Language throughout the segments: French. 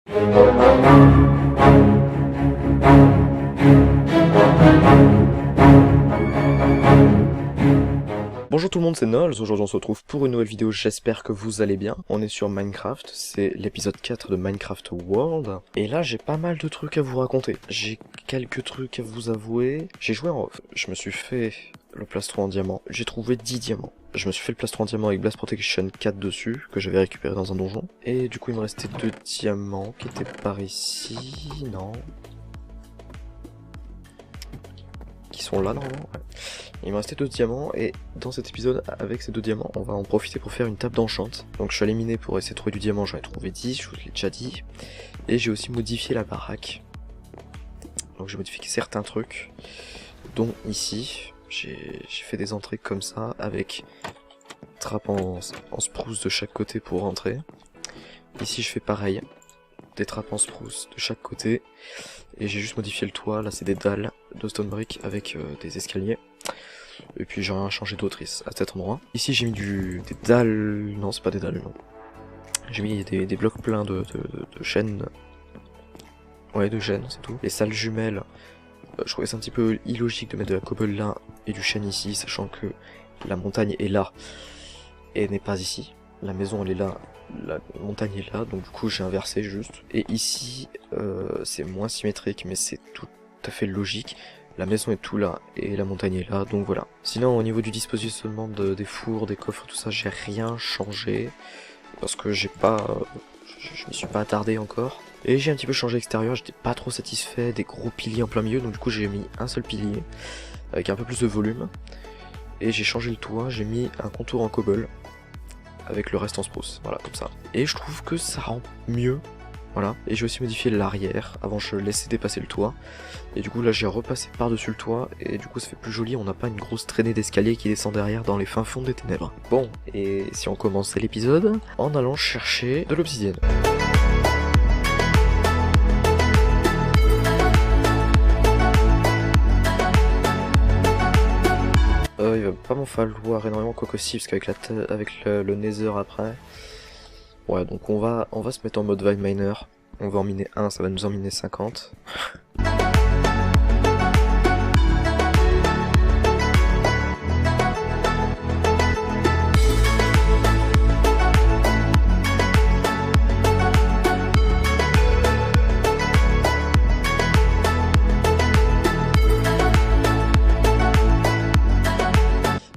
Bonjour tout le monde, c'est Nolz. Aujourd'hui on se retrouve pour une nouvelle vidéo, j'espère que vous allez bien. On est sur Minecraft, c'est l'épisode 4 de Minecraft World. Et là j'ai pas mal de trucs à vous raconter. J'ai quelques trucs à vous avouer. J'ai joué en off, je me suis fait le plastron en diamant. J'ai trouvé 10 diamants. Je me suis fait le plastron en diamant avec Blast Protection 4 dessus, que j'avais récupéré dans un donjon. Et du coup il me restait 2 diamants qui étaient par ici, non. Qui sont là normalement, ouais. Il me restait 2 diamants et dans cet épisode, avec ces 2 diamants, on va en profiter pour faire une table d'enchant. Donc je suis allé miner pour essayer de trouver du diamant, j'en ai trouvé 10, je vous l'ai déjà dit. Et j'ai aussi modifié la baraque. Donc j'ai modifié certains trucs, dont ici, j'ai fait des entrées comme ça, avec trappe en spruce de chaque côté pour rentrer. Ici je fais pareil, des trappes en spruce de chaque côté. Et j'ai juste modifié le toit, là c'est des dalles de stone brick avec des escaliers. Et puis j'ai rien changé d'autre à cet endroit. Ici j'ai mis des dalles, non c'est pas des dalles non. J'ai mis des blocs pleins de chaînes. Ouais, de chaînes, c'est tout. Les salles jumelles, je trouvais ça un petit peu illogique de mettre de la cobble là et du chêne ici, sachant que la montagne est là et n'est pas ici. La maison elle est là, la montagne est là, donc du coup j'ai inversé juste. Et ici c'est moins symétrique mais c'est tout à fait logique. La maison est tout là et la montagne est là, donc voilà. Sinon au niveau du dispositionnement des fours, des coffres, tout ça, j'ai rien changé. Parce que je m'y suis pas attardé encore. Et j'ai un petit peu changé l'extérieur, j'étais pas trop satisfait des gros piliers en plein milieu, donc du coup j'ai mis un seul pilier, avec un peu plus de volume. Et j'ai changé le toit, j'ai mis un contour en cobble, avec le reste en spruce, voilà, comme ça. Et je trouve que ça rend mieux, voilà. Et j'ai aussi modifié l'arrière, avant je laissais dépasser le toit. Et du coup là j'ai repassé par-dessus le toit, et du coup ça fait plus joli, on n'a pas une grosse traînée d'escalier qui descend derrière dans les fins fonds des ténèbres. Bon, et si on commençait l'épisode, en allant chercher de l'obsidienne. Il va pas m'en falloir énormément, quoi que si, parce qu'avec le nether après... Ouais, donc on va se mettre en mode vibe miner. On va en miner 1, ça va nous en miner 50.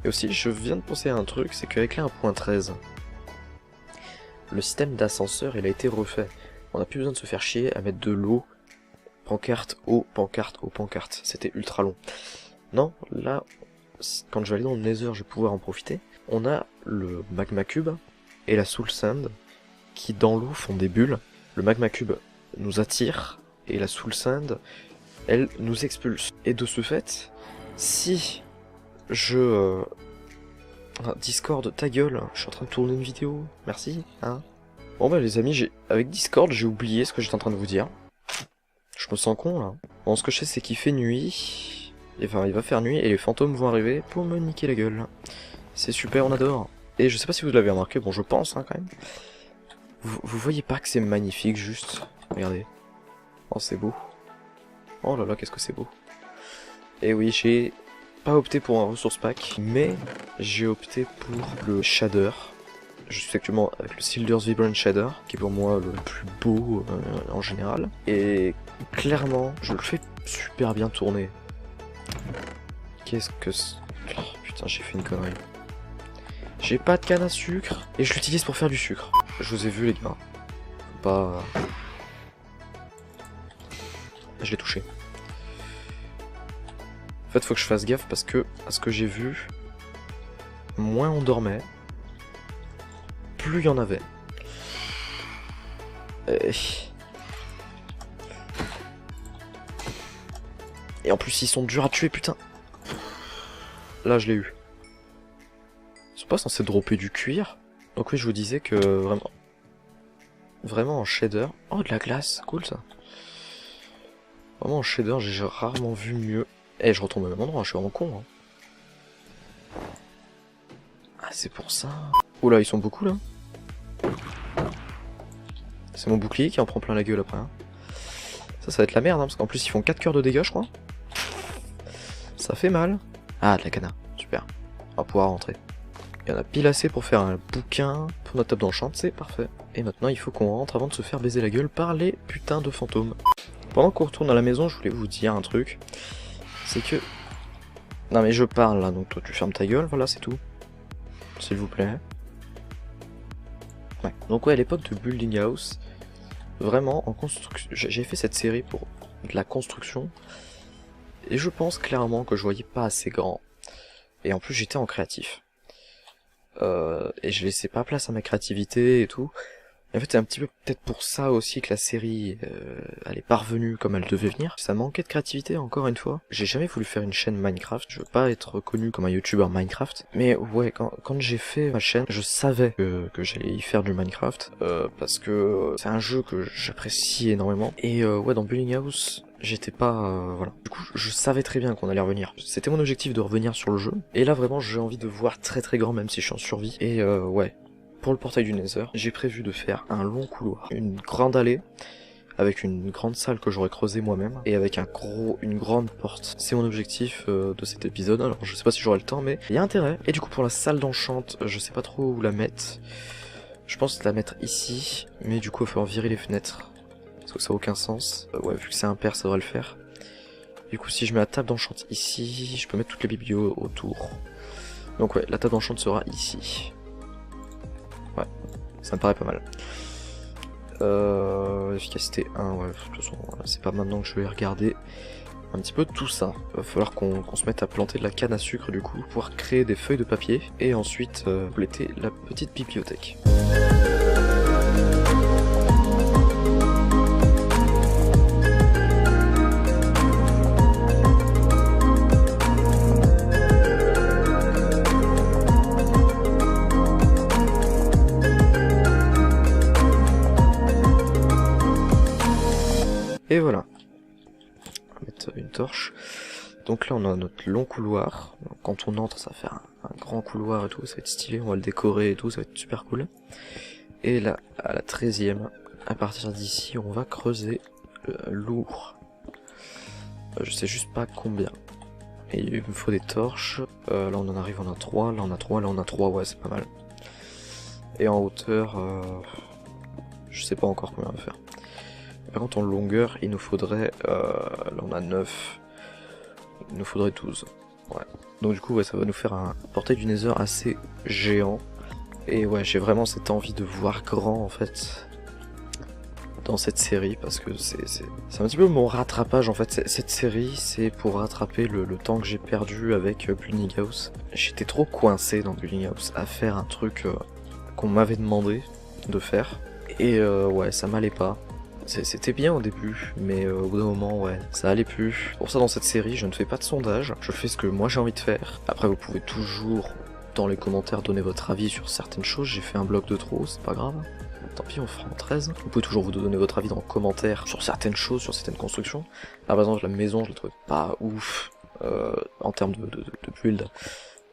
Et aussi, je viens de penser à un truc, c'est qu'avec la 1.13, le système d'ascenseur, il a été refait. On n'a plus besoin de se faire chier à mettre de l'eau, pancarte, eau, pancarte, eau, pancarte. C'était ultra long. Non, là, quand je vais aller dans le nether, je vais pouvoir en profiter. On a le magma cube et la soul sand qui, dans l'eau, font des bulles. Le magma cube nous attire et la soul sand, elle nous expulse. Et de ce fait, si Discord, ta gueule, je suis en train de tourner une vidéo, merci, hein. Bon bah les amis, avec Discord, j'ai oublié ce que j'étais en train de vous dire. Je me sens con là. Bon, ce que je sais c'est qu'il fait nuit, enfin il va faire nuit et les fantômes vont arriver pour me niquer la gueule. C'est super, on adore. Et je sais pas si vous l'avez remarqué, bon je pense hein, quand même. Vous voyez pas que c'est magnifique juste. Regardez. Oh c'est beau. Oh là là, qu'est-ce que c'est beau. Et oui, j'ai pas opté pour un resource pack, mais j'ai opté pour le shader. Je suis actuellement avec le Silder's Vibrant Shader, qui est pour moi le plus beau en général. Et clairement, je le fais super bien tourner. Qu'est-ce que c'est... Oh, putain, j'ai fait une connerie. J'ai pas de canne à sucre, et je l'utilise pour faire du sucre. Je vous ai vu les gars. Faut pas... Je l'ai touché. En fait, faut que je fasse gaffe parce que, à ce que j'ai vu, moins on dormait, plus il y en avait. Et en plus, ils sont durs à tuer, putain. Là, je l'ai eu. Ils sont pas censés dropper du cuir. Donc oui, je vous disais que vraiment en shader... Oh, de la glace, cool ça. Vraiment en shader, j'ai rarement vu mieux. Eh, je retourne au même endroit, je suis vraiment con. Hein. Ah, c'est pour ça. Oh là, ils sont beaucoup là. C'est mon bouclier qui en prend plein la gueule après. Hein. Ça va être la merde, hein, parce qu'en plus ils font 4 cœurs de dégâts, je crois. Ça fait mal. Ah, de la cana, super. On va pouvoir rentrer. Il y en a pile assez pour faire un bouquin pour notre table d'enchant, c'est parfait. Et maintenant il faut qu'on rentre avant de se faire baiser la gueule par les putains de fantômes. Pendant qu'on retourne à la maison, je voulais vous dire un truc. C'est que... Non mais je parle là, donc toi tu fermes ta gueule, voilà c'est tout. S'il vous plaît. Ouais. Donc ouais, à l'époque de Building House, vraiment en construction... J'ai fait cette série pour de la construction. Et je pense clairement que je voyais pas assez grand. Et en plus j'étais en créatif. Et je laissais pas place à ma créativité et tout. Et en fait c'est un petit peu peut-être pour ça aussi que la série elle est parvenue comme elle devait venir. Ça manquait de créativité encore une fois. J'ai jamais voulu faire une chaîne Minecraft, je veux pas être connu comme un youtubeur Minecraft. Mais ouais, quand j'ai fait ma chaîne, je savais que j'allais y faire du Minecraft. Parce que c'est un jeu que j'apprécie énormément. Et ouais, dans Building House... j'étais pas... voilà. Du coup, je savais très bien qu'on allait revenir. C'était mon objectif de revenir sur le jeu. Et là, vraiment, j'ai envie de voir très très grand, même si je suis en survie. Et ouais, pour le portail du Nether, j'ai prévu de faire un long couloir. Une grande allée, avec une grande salle que j'aurais creusée moi-même. Et avec une grande porte. C'est mon objectif de cet épisode. Alors, je sais pas si j'aurai le temps, mais il y a intérêt. Et du coup, pour la salle d'enchant, je sais pas trop où la mettre. Je pense la mettre ici. Mais du coup, il va falloir virer les fenêtres. Parce que ça n'a aucun sens. Ouais, vu que c'est impair, ça devrait le faire. Du coup, si je mets la table d'enchant ici, je peux mettre toutes les biblios autour. Donc ouais, la table d'enchant sera ici. Ouais, ça me paraît pas mal. Efficacité 1, ouais, de toute façon, c'est pas maintenant que je vais regarder un petit peu tout ça. Il va falloir qu'on se mette à planter de la canne à sucre du coup, pour pouvoir créer des feuilles de papier, et ensuite compléter la petite bibliothèque. Et voilà, on va mettre une torche. Donc là on a notre long couloir. Donc, quand on entre ça va faire un grand couloir et tout, ça va être stylé, on va le décorer et tout, ça va être super cool. Et là, à la 13e, à partir d'ici, on va creuser lourd. Je sais juste pas combien. Et il me faut des torches. Là on en arrive, on a 3, là on a 3, là on a 3, ouais c'est pas mal. Et en hauteur, je sais pas encore combien on va faire. Par contre en longueur il nous faudrait, là on a 9, il nous faudrait 12, ouais. Donc du coup ouais, ça va nous faire un portail du Nether assez géant. Et ouais, j'ai vraiment cette envie de voir grand en fait dans cette série, parce que c'est un petit peu mon rattrapage en fait. Cette série c'est pour rattraper le temps que j'ai perdu avec Building House. J'étais trop coincé dans Building House à faire un truc qu'on m'avait demandé de faire. Et ouais, ça m'allait pas. C'était bien au début, mais au bout d'un moment, ouais, ça allait plus. Pour ça, dans cette série, je ne fais pas de sondage, je fais ce que moi j'ai envie de faire. Après, vous pouvez toujours, dans les commentaires, donner votre avis sur certaines choses. J'ai fait un bloc de trop, c'est pas grave. Tant pis, on fera en 13. Vous pouvez toujours vous donner votre avis dans les commentaires sur certaines choses, sur certaines constructions. Là, par exemple, la maison, je la trouvais pas ouf en termes de build.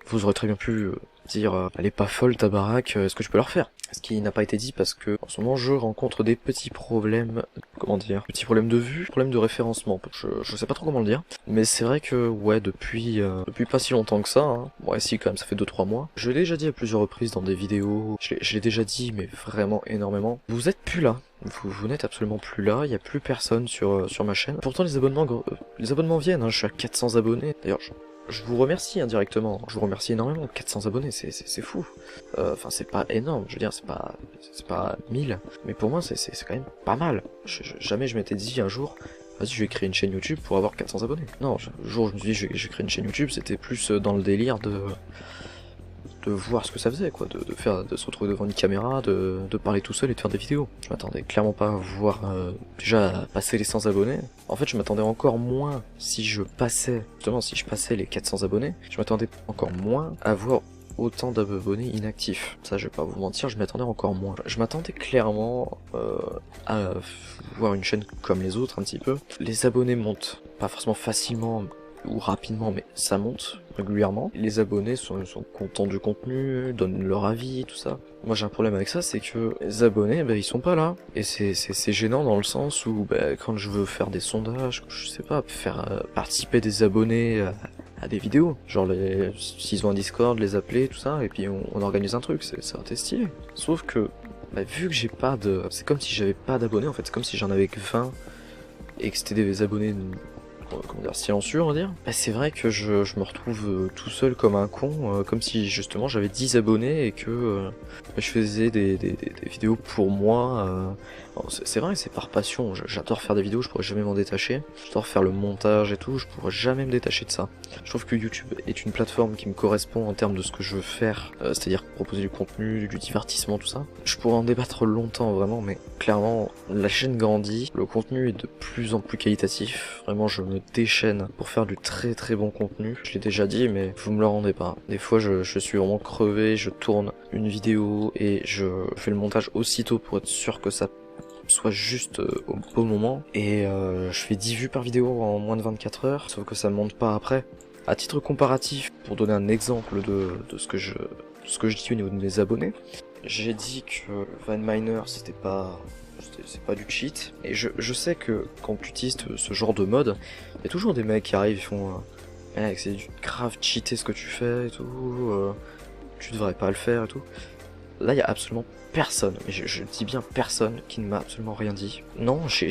Vous aurez très bien pu dire elle est pas folle ta baraque, est-ce que je peux la refaire? Ce qui n'a pas été dit parce que en ce moment je rencontre des petits problèmes, comment dire, petits problèmes de vue, problèmes de référencement, je sais pas trop comment le dire, mais c'est vrai que ouais depuis pas si longtemps que ça, hein, ouais si quand même ça fait 2-3 mois, je l'ai déjà dit à plusieurs reprises dans des vidéos, je l'ai déjà dit mais vraiment énormément, vous êtes plus là. Vous n'êtes absolument plus là, il n'y a plus personne sur ma chaîne. Pourtant les abonnements viennent, hein, je suis à 400 abonnés, d'ailleurs je vous remercie indirectement, je vous remercie énormément, 400 abonnés, c'est fou. Enfin c'est pas énorme, je veux dire c'est pas 1000, mais pour moi c'est quand même pas mal. Jamais je m'étais dit un jour, vas-y je vais créer une chaîne YouTube pour avoir 400 abonnés. Non, le jour où je me suis dit je vais créer une chaîne YouTube, c'était plus dans le délire de voir ce que ça faisait, quoi, de se retrouver devant une caméra, de parler tout seul et de faire des vidéos. Je m'attendais clairement pas à voir déjà passer les 100 abonnés. En fait, je m'attendais encore moins si je passais les 400 abonnés, je m'attendais encore moins à voir autant d'abonnés inactifs. Ça, je vais pas vous mentir, je m'attendais encore moins. Je m'attendais clairement à voir une chaîne comme les autres un petit peu. Les abonnés montent pas forcément facilement ou rapidement, mais ça monte régulièrement. Les abonnés sont contents du contenu, donnent leur avis, tout ça. Moi j'ai un problème avec ça, c'est que les abonnés, bah, ils sont pas là. Et c'est gênant dans le sens où bah, quand je veux faire des sondages, je sais pas, faire participer des abonnés à des vidéos, genre s'ils ont un Discord, les appeler, tout ça, et puis on organise un truc, ça va être stylé. Sauf que bah, vu que j'ai pas de... C'est comme si j'avais pas d'abonnés en fait, c'est comme si j'en avais que 20 et que c'était des abonnés comment dire, silencieux on va dire. Bah, c'est vrai que je me retrouve tout seul comme un con, comme si justement j'avais 10 abonnés et que je faisais des vidéos pour moi. C'est vrai, c'est par passion, j'adore faire des vidéos, je pourrais jamais m'en détacher. J'adore faire le montage et tout, je pourrais jamais me détacher de ça. Je trouve que YouTube est une plateforme qui me correspond en termes de ce que je veux faire, c'est-à-dire proposer du contenu, du divertissement, tout ça. Je pourrais en débattre longtemps vraiment, mais clairement la chaîne grandit, le contenu est de plus en plus qualitatif. Vraiment je me déchaîne pour faire du très très bon contenu. Je l'ai déjà dit mais vous me le rendez pas. Des fois je suis vraiment crevé, je tourne une vidéo et je fais le montage aussitôt pour être sûr que ça soit juste au bon moment, et je fais 10 vues par vidéo en moins de 24 heures, sauf que ça monte pas après. À titre comparatif, pour donner un exemple de ce que je dis au niveau de mes abonnés, j'ai dit que VineMiner c'est pas du cheat, et je sais que quand tu utilises ce genre de mode, il y a toujours des mecs qui arrivent, ils font mec c'est du grave cheaté ce que tu fais et tout, tu devrais pas le faire et tout. Là, il y a absolument personne, mais je dis bien personne, qui ne m'a absolument rien dit. Non, en fait,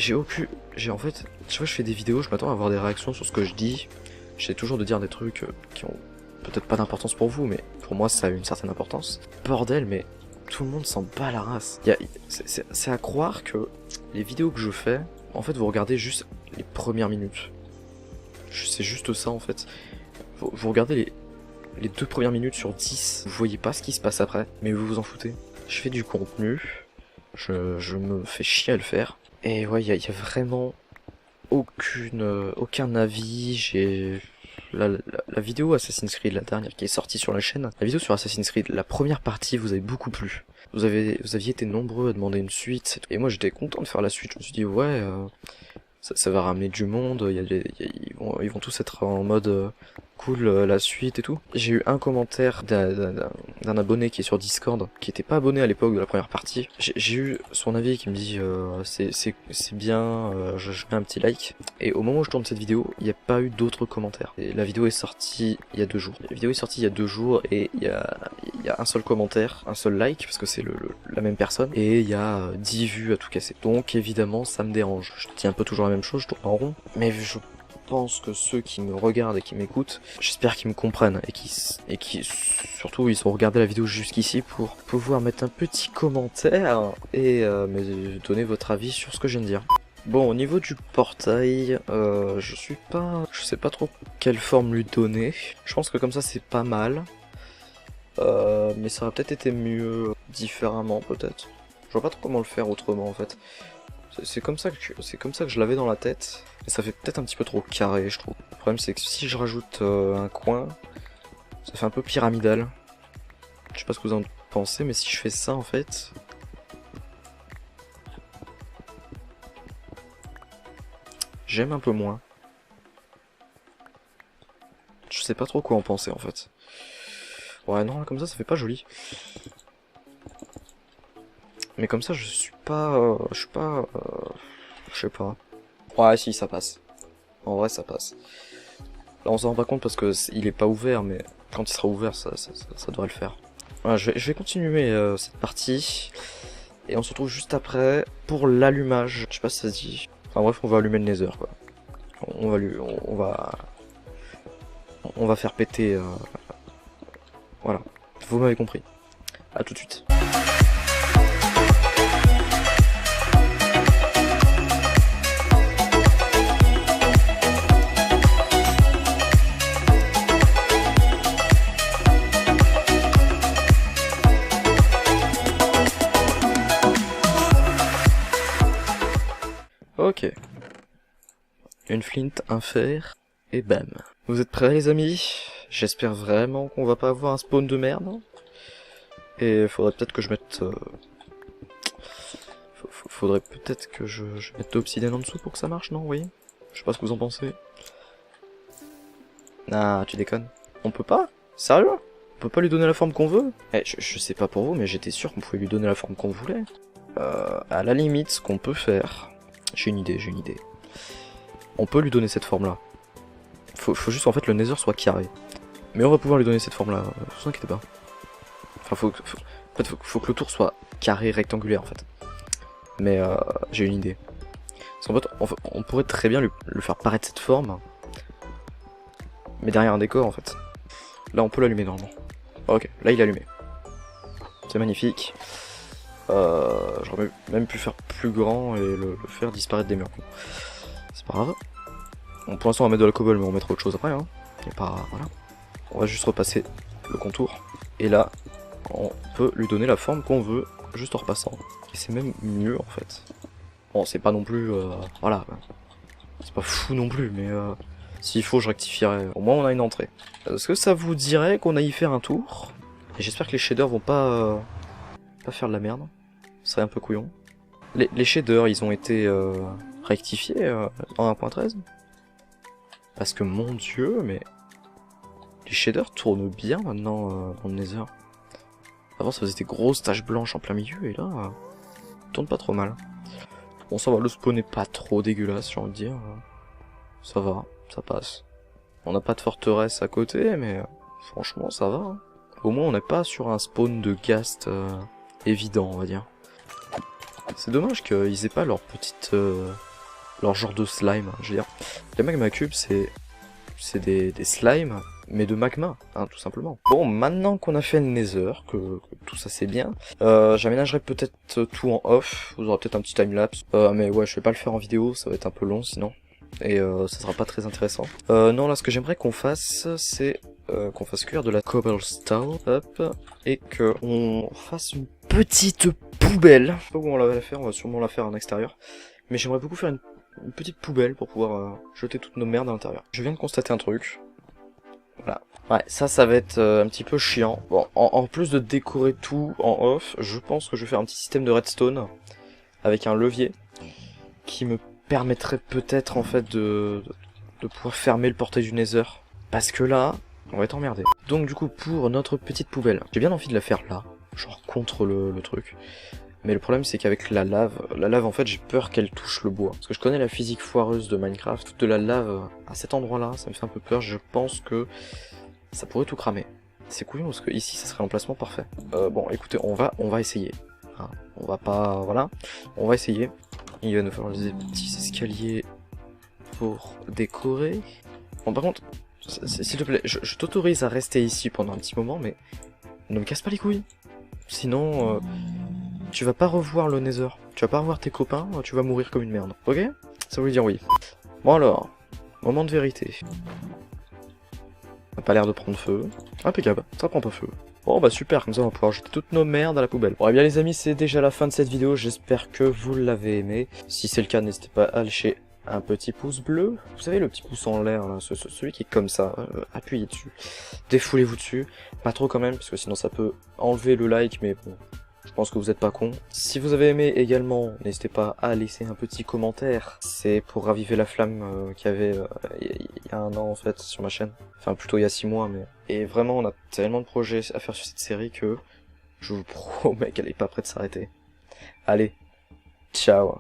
tu vois, je fais des vidéos, je m'attends à avoir des réactions sur ce que je dis. J'essaie toujours de dire des trucs qui ont peut-être pas d'importance pour vous, mais pour moi, ça a une certaine importance. Bordel, mais tout le monde s'en bat la race. C'est à croire que les vidéos que je fais, en fait, vous regardez juste les premières minutes. C'est juste ça, en fait. Vous regardez les 2 premières minutes sur 10, vous voyez pas ce qui se passe après, mais vous vous en foutez. Je fais du contenu, je me fais chier à le faire, et ouais, y a vraiment aucun avis. J'ai la vidéo Assassin's Creed, la dernière qui est sortie sur la chaîne, la vidéo sur Assassin's Creed, la première partie vous avez beaucoup plu. Vous aviez été nombreux à demander une suite, et moi j'étais content de faire la suite, je me suis dit ouais, ça va ramener du monde, ils vont tous être en mode cool, la suite et tout. J'ai eu un commentaire d'un abonné qui est sur Discord, qui était pas abonné à l'époque de la première partie. J'ai eu son avis qui me dit c'est bien, je mets un petit like. Et au moment où je tourne cette vidéo, il n'y a pas eu d'autres commentaires. Et la vidéo est sortie il y a 2 jours. La vidéo est sortie il y a 2 jours et il y a un seul commentaire, un seul like, parce que c'est la même personne, et il y a 10 vues à tout casser. Donc évidemment ça me dérange. Je dis un peu toujours la même chose, je tourne en rond, mais je pense que ceux qui me regardent et qui m'écoutent, j'espère qu'ils me comprennent et qui surtout ils ont regardé la vidéo jusqu'ici pour pouvoir mettre un petit commentaire et me donner votre avis sur ce que je viens de dire. Bon, au niveau du portail, je sais pas trop quelle forme lui donner. Je pense que comme ça c'est pas mal, mais ça aurait peut-être été mieux différemment peut-être. Je vois pas trop comment le faire autrement en fait. C'est comme ça que je l'avais dans la tête, et ça fait peut-être un petit peu trop carré, je trouve. Le problème c'est que si je rajoute un coin, ça fait un peu pyramidal. Je sais pas ce que vous en pensez, mais si je fais ça en fait, j'aime un peu moins. Je sais pas trop quoi en penser en fait. Ouais non, comme ça fait pas joli. Mais comme ça je sais pas. Ouais si, ça passe. En vrai ça passe. Là on s'en rend pas compte parce que il est pas ouvert, mais quand il sera ouvert ça devrait le faire. Voilà, je vais continuer cette partie, et on se retrouve juste après pour l'allumage. Je sais pas si ça se dit. Enfin bref, on va allumer le Nether quoi. On va faire péter. Voilà, vous m'avez compris. À tout de suite. Ok. Une flint, un fer, et bam. Vous êtes prêts les amis? J'espère vraiment qu'on va pas avoir un spawn de merde. Et faudrait peut-être que je mette... faudrait peut-être que je mette l'obsidienne en dessous pour que ça marche, non? Oui. Je sais pas ce que vous en pensez. Ah, tu déconnes. On peut pas? Sérieux? On peut pas lui donner la forme qu'on veut? Eh, je sais pas pour vous, mais j'étais sûr qu'on pouvait lui donner la forme qu'on voulait. À la limite, ce qu'on peut faire... J'ai une idée. On peut lui donner cette forme-là. Faut juste en fait le Nether soit carré. Mais on va pouvoir lui donner cette forme-là, vous inquiétez pas. Enfin, faut que le tour soit carré, rectangulaire en fait. Mais j'ai une idée. Parce qu'en fait, on pourrait très bien le faire paraître cette forme. Mais derrière un décor en fait. Là on peut l'allumer normalement. Ok, là il est allumé. C'est magnifique. J'aurais même pu faire plus grand et le faire disparaître des murs. C'est pas grave. Bon, pour l'instant on va mettre de la cobble mais on mettra autre chose après. Hein. Et pas, voilà. On va juste repasser le contour. Et là, on peut lui donner la forme qu'on veut juste en repassant. Et c'est même mieux en fait. Bon, c'est pas non plus... voilà. C'est pas fou non plus, mais... s'il faut, je rectifierai. Au moins, on a une entrée. Est-ce que ça vous dirait qu'on aille faire un tour? Et j'espère que les shaders vont pas faire de la merde. Ce serait un peu couillon. Les shaders, ils ont été rectifiés en 1.13. Parce que, mon dieu, mais... les shaders tournent bien maintenant dans le Nether. Avant, ça faisait des grosses taches blanches en plein milieu, et là... tourne pas trop mal. Bon, ça va, le spawn est pas trop dégueulasse, j'ai envie de dire. Ça va, ça passe. On n'a pas de forteresse à côté, mais franchement, ça va. Hein. Au moins, on n'est pas sur un spawn de ghast évident, on va dire. C'est dommage qu'ils aient pas leur petite... leur genre de slime, je veux dire. Les magma cubes, c'est des slimes, mais de magma, hein, tout simplement. Bon, maintenant qu'on a fait le Nether, que tout ça c'est bien, j'aménagerai peut-être tout en off, vous aurez peut-être un petit timelapse, mais ouais, je vais pas le faire en vidéo, ça va être un peu long sinon, et ça sera pas très intéressant. Non, là, ce que j'aimerais qu'on fasse, c'est qu'on fasse cuire de la cobblestone, hop, et qu'on fasse une petite poubelle. Je sais pas où on va la faire, on va sûrement la faire en extérieur, mais j'aimerais beaucoup faire une petite poubelle pour pouvoir jeter toutes nos merdes à l'intérieur. Je viens de constater un truc. Voilà. Ouais, ça va être un petit peu chiant. Bon, en plus de décorer tout en off, je pense que je vais faire un petit système de redstone avec un levier qui me permettrait peut-être en fait de pouvoir fermer le portail du Nether. Parce que là, on va être emmerdé. Donc du coup, pour notre petite poubelle, j'ai bien envie de la faire là, genre contre le truc. Mais le problème c'est qu'avec la lave en fait j'ai peur qu'elle touche le bois. Parce que je connais la physique foireuse de Minecraft, de la lave à cet endroit là, ça me fait un peu peur, je pense que ça pourrait tout cramer. C'est couillon parce que ici ça serait l'emplacement parfait. Bon écoutez, on va essayer. Hein, on va pas... voilà. On va essayer. Il va nous falloir des petits escaliers pour décorer. Bon par contre, s'il te plaît, je t'autorise à rester ici pendant un petit moment, mais ne me casse pas les couilles. Sinon... tu vas pas revoir le Nether, tu vas pas revoir tes copains, tu vas mourir comme une merde. Ok? Ça veut dire oui. Bon alors, moment de vérité. Ça n'a pas l'air de prendre feu. Impeccable, ça prend pas feu. Bon bah super, comme ça on va pouvoir jeter toutes nos merdes à la poubelle. Bon et bien les amis, c'est déjà la fin de cette vidéo, j'espère que vous l'avez aimé. Si c'est le cas, n'hésitez pas à lâcher un petit pouce bleu. Vous savez le petit pouce en l'air, là, celui qui est comme ça, appuyez dessus. Défoulez-vous dessus, pas trop quand même, parce que sinon ça peut enlever le like, mais bon... je pense que vous êtes pas con. Si vous avez aimé également, n'hésitez pas à laisser un petit commentaire. C'est pour raviver la flamme qu'il y avait il y a un an en fait sur ma chaîne. Enfin plutôt il y a 6 mois mais... Et vraiment on a tellement de projets à faire sur cette série que je vous promets qu'elle est pas prête de s'arrêter. Allez, ciao.